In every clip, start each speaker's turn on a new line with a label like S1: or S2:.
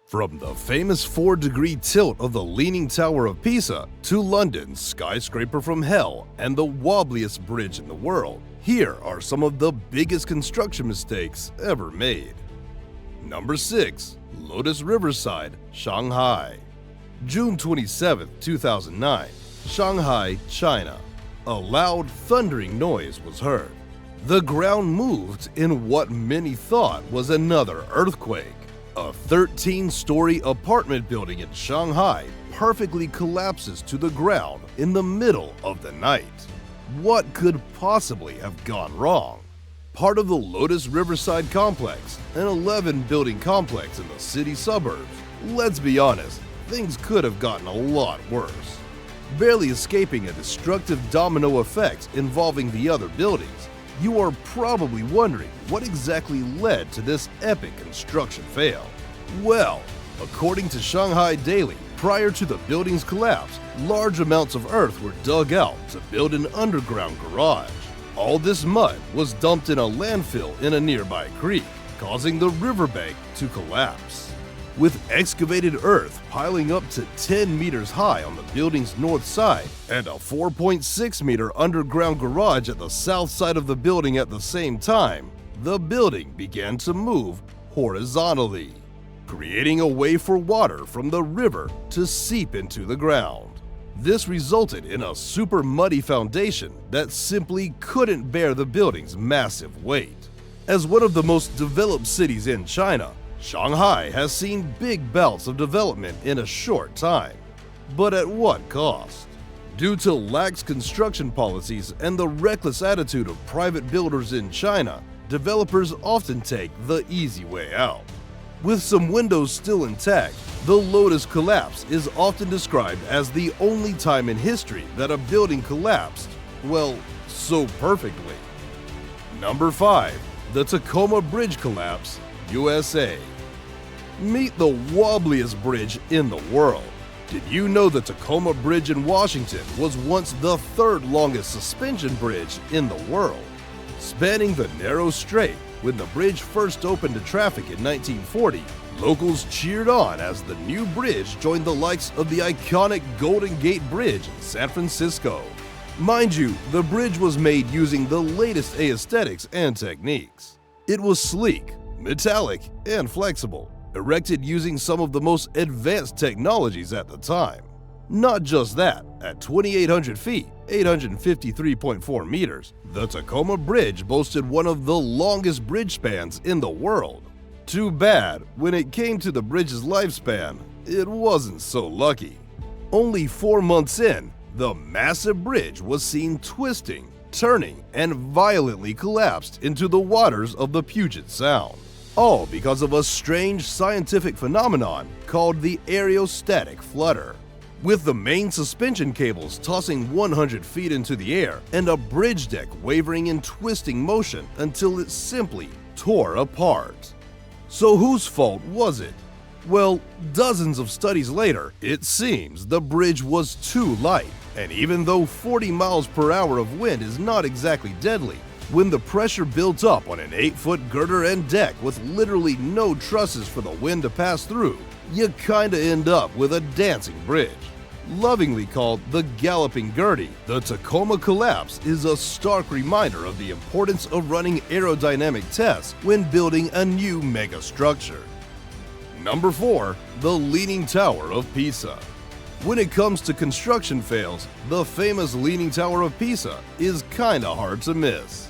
S1: From the famous 4-degree tilt of the Leaning Tower of Pisa to London's skyscraper from hell and the wobbliest bridge in the world, here are some of the biggest construction mistakes ever made. Number 6. Lotus Riverside, Shanghai. June 27, 2009, Shanghai, China. A loud, thundering noise was heard. The ground moved in what many thought was another earthquake. A 13-story apartment building in Shanghai perfectly collapses to the ground in the middle of the night. What could possibly have gone wrong? Part of the Lotus Riverside complex, an 11-building complex in the city suburbs. Let's be honest, things could have gotten a lot worse. Barely escaping a destructive domino effect involving the other buildings, you are probably wondering what exactly led to this epic construction fail. Well, according to Shanghai Daily, prior to the building's collapse, large amounts of earth were dug out to build an underground garage. All this mud was dumped in a landfill in a nearby creek, causing the riverbank to collapse. With excavated earth piling up to 10 meters high on the building's north side and a 4.6-meter underground garage at the south side of the building at the same time, the building began to move horizontally, creating a way for water from the river to seep into the ground. This resulted in a super muddy foundation that simply couldn't bear the building's massive weight. As one of the most developed cities in China, Shanghai has seen big bouts of development in a short time. But at what cost? Due to lax construction policies and the reckless attitude of private builders in China, developers often take the easy way out. With some windows still intact, the Lotus collapse is often described as the only time in history that a building collapsed, well, so perfectly. Number 5. The Tacoma Bridge Collapse, USA. Meet the wobbliest bridge in the world. Did you know the Tacoma Bridge in Washington was once the third longest suspension bridge in the world? Spanning the narrow strait, when the bridge first opened to traffic in 1940, locals cheered on as the new bridge joined the likes of the iconic Golden Gate Bridge in San Francisco. Mind you, the bridge was made using the latest aesthetics and techniques. It was sleek, metallic, and flexible, erected using some of the most advanced technologies at the time. Not just that, at 2,800 feet, 853.4 meters, the Tacoma Bridge boasted one of the longest bridge spans in the world. Too bad, when it came to the bridge's lifespan, it wasn't so lucky. Only 4 months in, the massive bridge was seen twisting, turning, and violently collapsed into the waters of the Puget Sound. All because of a strange scientific phenomenon called the aerostatic flutter. With the main suspension cables tossing 100 feet into the air and a bridge deck wavering in twisting motion until it simply tore apart. So whose fault was it? Well, dozens of studies later, it seems the bridge was too light, and even though 40 miles per hour of wind is not exactly deadly, when the pressure built up on an 8-foot girder and deck with literally no trusses for the wind to pass through, you kinda end up with a dancing bridge. Lovingly called the Galloping Gertie, the Tacoma collapse is a stark reminder of the importance of running aerodynamic tests when building a new mega structure. Number 4. The Leaning Tower of Pisa. When it comes to construction fails, the famous Leaning Tower of Pisa is kinda hard to miss.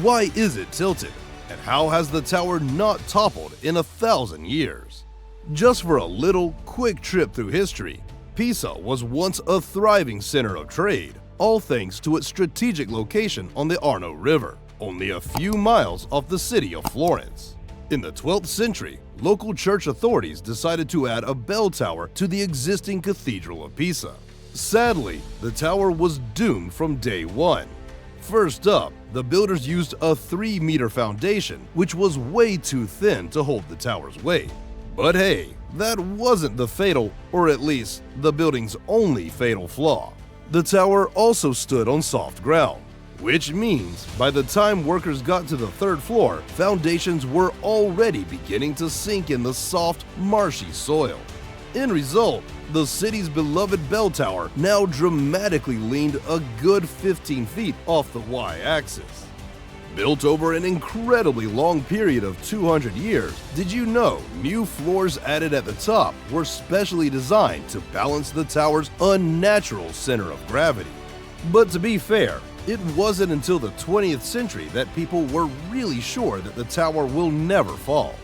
S1: Why is it tilted? And how has the tower not toppled in 1,000 years? Just for a little, quick trip through history, Pisa was once a thriving center of trade, all thanks to its strategic location on the Arno River, only a few miles off the city of Florence. In the 12th century, local church authorities decided to add a bell tower to the existing Cathedral of Pisa. Sadly, the tower was doomed from day one. First up, the builders used a 3-meter foundation, which was way too thin to hold the tower's weight. But hey, that wasn't the fatal, or at least the building's only fatal flaw. The tower also stood on soft ground. which means by the time workers got to the third floor, foundations were already beginning to sink in the soft, marshy soil. In result, the city's beloved bell tower now dramatically leaned a good 15 feet off the y-axis. Built over an incredibly long period of 200 years, did you know new floors added at the top were specially designed to balance the tower's unnatural center of gravity? But to be fair, it wasn't until the 20th century that people were really sure that the tower will never fall.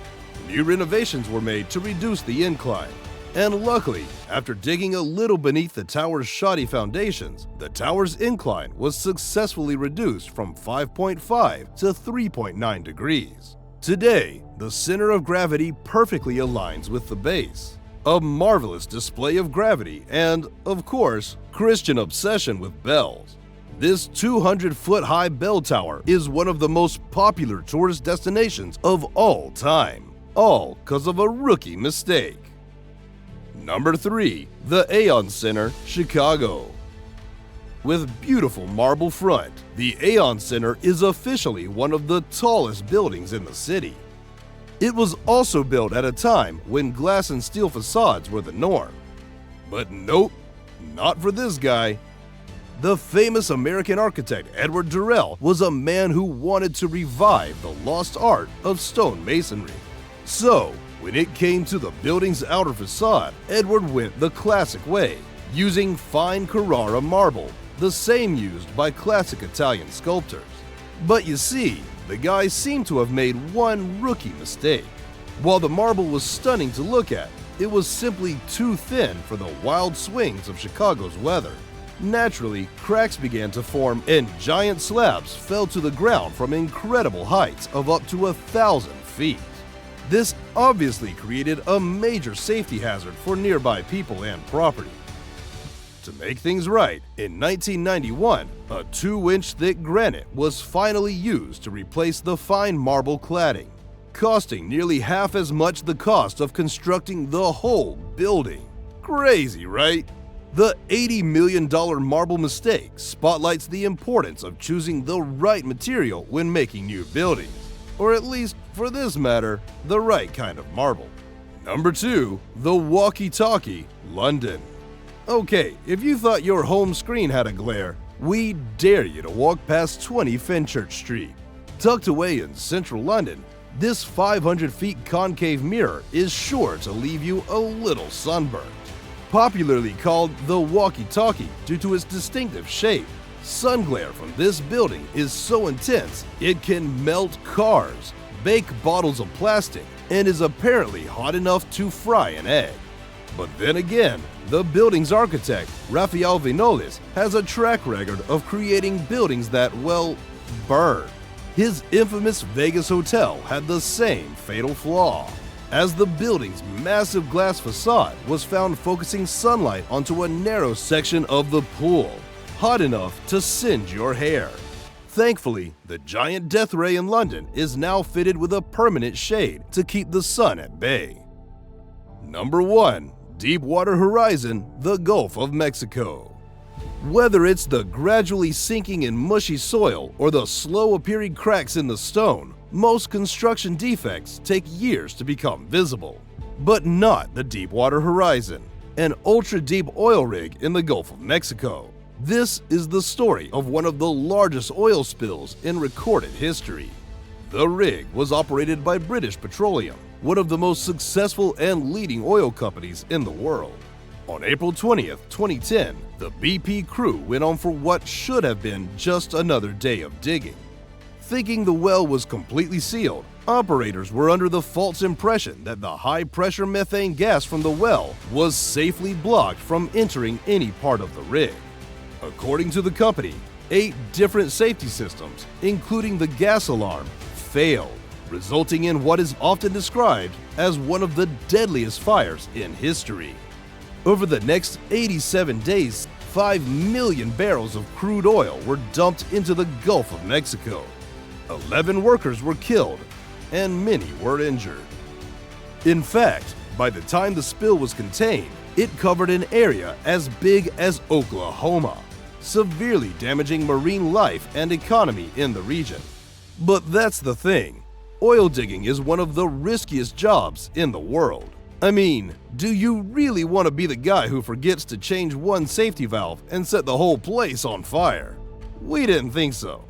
S1: New renovations were made to reduce the incline. And luckily, after digging a little beneath the tower's shoddy foundations, the tower's incline was successfully reduced from 5.5 to 3.9 degrees. Today, the center of gravity perfectly aligns with the base. A marvelous display of gravity and, of course, Christian obsession with bells. This 200-foot-high bell tower is one of the most popular tourist destinations of all time, all because of a rookie mistake. Number 3. The AON Centre, Chicago. With beautiful marble front, the AON Centre is officially one of the tallest buildings in the city. It was also built at a time when glass and steel facades were the norm. But nope, not for this guy. The famous American architect Edward Durrell was a man who wanted to revive the lost art of stone masonry. So, when it came to the building's outer facade, Edward went the classic way, using fine Carrara marble, the same used by classic Italian sculptors. But you see, the guy seemed to have made one rookie mistake. While the marble was stunning to look at, it was simply too thin for the wild swings of Chicago's weather. Naturally, cracks began to form and giant slabs fell to the ground from incredible heights of up to 1,000 feet. This obviously created a major safety hazard for nearby people and property. To make things right, in 1991, a 2-inch thick granite was finally used to replace the fine marble cladding, costing nearly half as much the cost of constructing the whole building. Crazy, right? The $80 million marble mistake spotlights the importance of choosing the right material when making new buildings. Or at least, for this matter, the right kind of marble. Number 2. The Walkie, London. Okay, if you thought your home screen had a glare, we dare you to walk past 20 Fenchurch Street. Tucked away in central London, this 500 feet concave mirror is sure to leave you a little sunburned. Popularly called the Walkie due to its distinctive shape, sun glare from this building is so intense it can melt cars, bake bottles of plastic, and is apparently hot enough to fry an egg. But then again, the building's architect, Rafael Vinolis, has a track record of creating buildings that, well, burn. His infamous Vegas hotel had the same fatal flaw, as the building's massive glass facade was found focusing sunlight onto a narrow section of the pool, hot enough to singe your hair. Thankfully, the giant death ray in London is now fitted with a permanent shade to keep the sun at bay. Number 1. Deepwater Horizon, the Gulf of Mexico. Whether it's the gradually sinking in mushy soil or the slow appearing cracks in the stone, most construction defects take years to become visible. But not the Deepwater Horizon, an ultra-deep oil rig in the Gulf of Mexico. This is the story of one of the largest oil spills in recorded history. The rig was operated by British Petroleum, one of the most successful and leading oil companies in the world. On April 20th, 2010, the BP crew went on for what should have been just another day of digging. Thinking the well was completely sealed, operators were under the false impression that the high-pressure methane gas from the well was safely blocked from entering any part of the rig. According to the company, 8 different safety systems, including the gas alarm, failed, resulting in what is often described as one of the deadliest fires in history. Over the next 87 days, 5 million barrels of crude oil were dumped into the Gulf of Mexico. 11 workers were killed, and many were injured. In fact, by the time the spill was contained, it covered an area as big as Oklahoma. severely damaging marine life and economy in the region. But that's the thing. Oil digging is one of the riskiest jobs in the world. I mean, do you really want to be the guy who forgets to change one safety valve and set the whole place on fire? We didn't think so.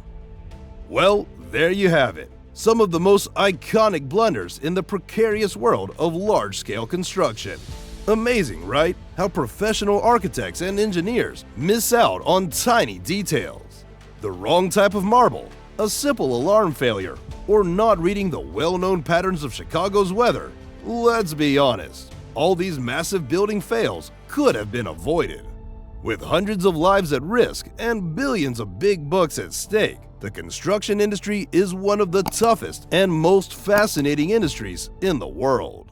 S1: Well, there you have it. Some of the most iconic blunders in the precarious world of large-scale construction. Amazing, right? How professional architects and engineers miss out on tiny details. The wrong type of marble, a simple alarm failure, or not reading the well-known patterns of Chicago's weather. Let's be honest, all these massive building fails could have been avoided. With hundreds of lives at risk and billions of big bucks at stake, the construction industry is one of the toughest and most fascinating industries in the world.